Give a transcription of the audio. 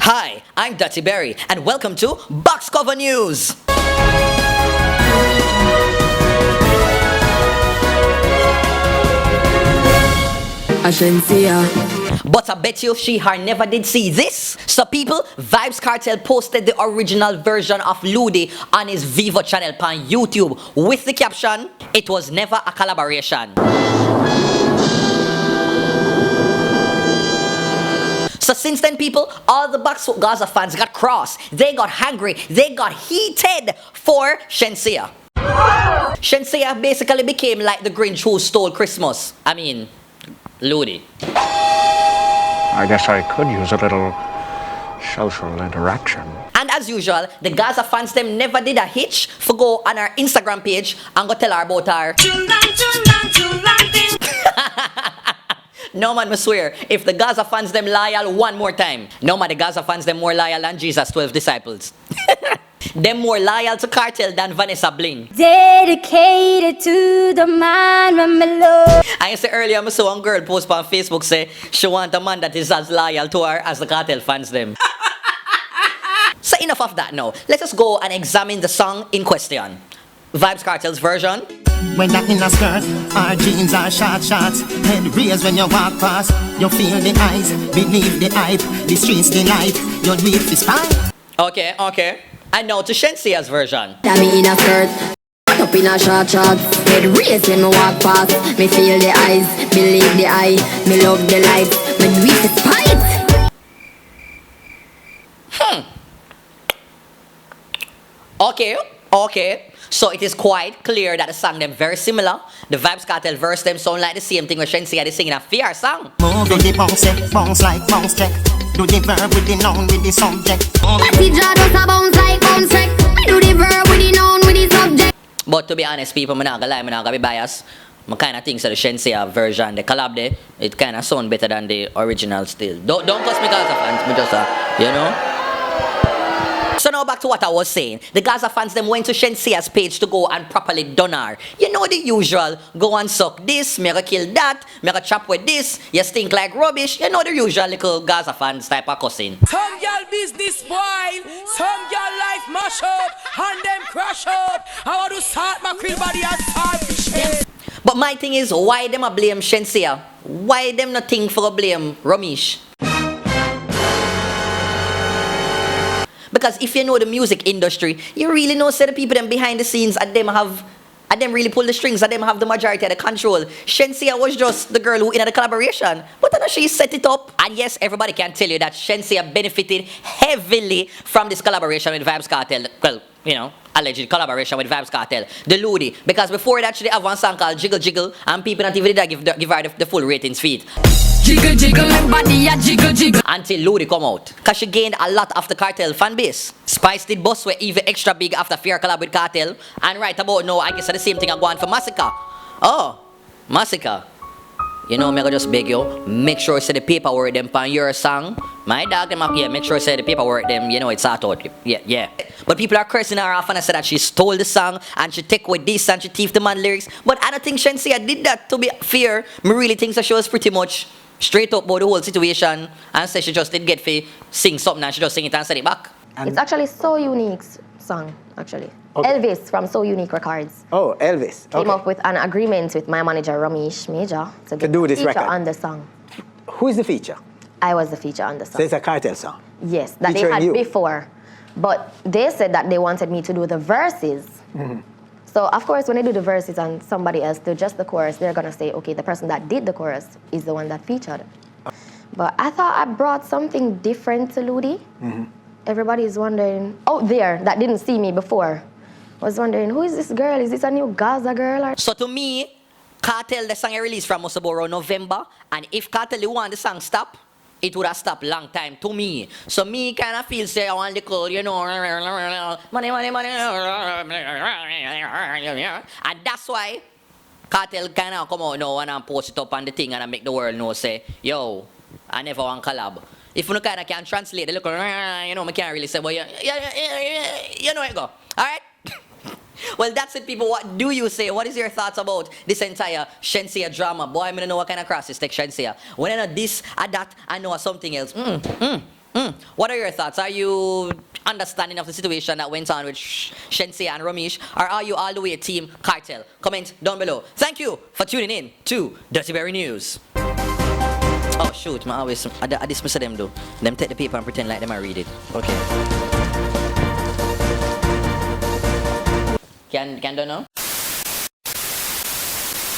Hi, I'm Dutty Berry, and welcome to Box Cover News. Shenseea. But I bet you her never did see this. So people, Vybz Kartel posted the original version of Loodi on his Vivo channel on YouTube with the caption, "It was never a collaboration." So since then, people, all the Box Gaza fans got cross. They got hungry. They got heated for Shenseea. Shenseea basically became like the Grinch who stole Christmas. I mean, Loodi. I guess I could use a little social interaction. And as usual, the Gaza fans them never did a hitch for go on our Instagram page and go tell her about her. No man, I swear, if the Gaza fans them loyal one more time, no man, the Gaza fans them more loyal than Jesus' 12 disciples. Them more loyal to Kartel than Vanessa Bling. Dedicated to the man from below. I said earlier, I saw one girl post on Facebook say she want a man that is as loyal to her as the Kartel fans them. So enough of that now. Let us go and examine the song in question. Vybz Kartel's version. When you're in a skirt, our jeans are short shorts. Head raised when you walk past. You feel the eyes, believe the hype. The streets delight, you'll read the spine. Okay. And now to Shenseea's version. I'm in a skirt, up in a short shorts. Head raised when me walk past. Me feel the eyes, believe the eye. Me love the light, me do it despite. Okay. So it is quite clear that the song them very similar. The Vybz Kartel verse them sound like the same thing with Shenseea is singing a fear song. Move with the bounce like bounce check. Do the verb with the noun with the subject. The jaw does a bounce like bounce check. I do the verb with the noun with the subject. But to be honest, people, I'm not gonna lie, I'm not gonna be biased. I kind of think so the Shenseea version, the collab there, it kind of sound better than the original still. Don't cuss me Gaza fans, me just, you know? So now back to what I was saying. The Gaza fans them went to Shenseea's page to go and properly done her. You know the usual, go and suck this, me go kill that, me go chop with this, you stink like rubbish. You know the usual little Gaza fans type of cussing. Some girl business spoil, some girl life mash up, and them crash up. I want to start my krill body and start shit. But my thing is, why them a blame Shenseea? Why them not think for a blame Ramesh? Because if you know the music industry, you really know say the people them behind the scenes and them really pull the strings and them have the majority of the control. Shenseea was just the girl who in the collaboration. But then she set it up. And yes, everybody can tell you that Shenseea benefited heavily from this collaboration with Vybz Kartel. Well, you know, alleged collaboration with Vybz Kartel, the Loodi. Because before it actually have one song called Jiggle Jiggle, and people not even did give her the full ratings feed. Jiggle jiggle and body a jiggle jiggle. Until Loodi come out. Cause she gained a lot of the Kartel fan base. Spice did bust were even extra big after Fear collab with Kartel. And right about now, I guess the same thing I go on for Massacre. Oh, Massacre. You know, me go just beg you, make sure say the paperwork them on your song. My dog them up, yeah, make sure say the paperwork them, you know, it's out. Yeah. But people are cursing her off and I said that she stole the song and she take with this and she thief the man lyrics. But I don't think Shenseea did that, to be fair. Me really think that she was pretty much straight up about the whole situation and say she just did get to sing something and she just sing it and send it back. It's actually So Unique's song, actually. Okay. Elvis from So Unique Records. Oh, Elvis. Came up with an agreement with my manager, Ramesh Major, to do this feature record on the song. Who is the feature? I was the feature on the song. So it's a Kartel song? Yes, that Featuring they had you. before. But they said that they wanted me to do the verses. Mm-hmm. So, of course, when they do the verses and somebody else do just the chorus, they're going to say, okay, the person that did the chorus is the one that featured. But I thought I brought something different to Loodi. Mm-hmm. Everybody's wondering, out there, that didn't see me before, was wondering, who is this girl? Is this a new Gaza girl? Or? So to me, Kartel, the song I released from must about around November. And if Kartel want the song stop, it would have stopped long time to me. So me kind of feel say I want the call, you know, money. And that's why Kartel kind of come out now and post it up on the thing and make the world know, say, yo, I never want collab. If you kind of can translate the look, you know, I can't really say, well, you know it go. All right? Well, that's it, people. What do you say? What is your thoughts about this entire Shenseea drama? Boy, I don't know what kind of crosses take Shenseea. When I know this or that, I know something else. What are your thoughts? Are you understanding of the situation that went on with Shenseea and Ramesh, or are you all the way Team Kartel? Comment down below. Thank you for tuning in to Dirty Berry News. Oh shoot, I dismiss them though. Them take the paper and pretend like them I read it. Okay. Can do now?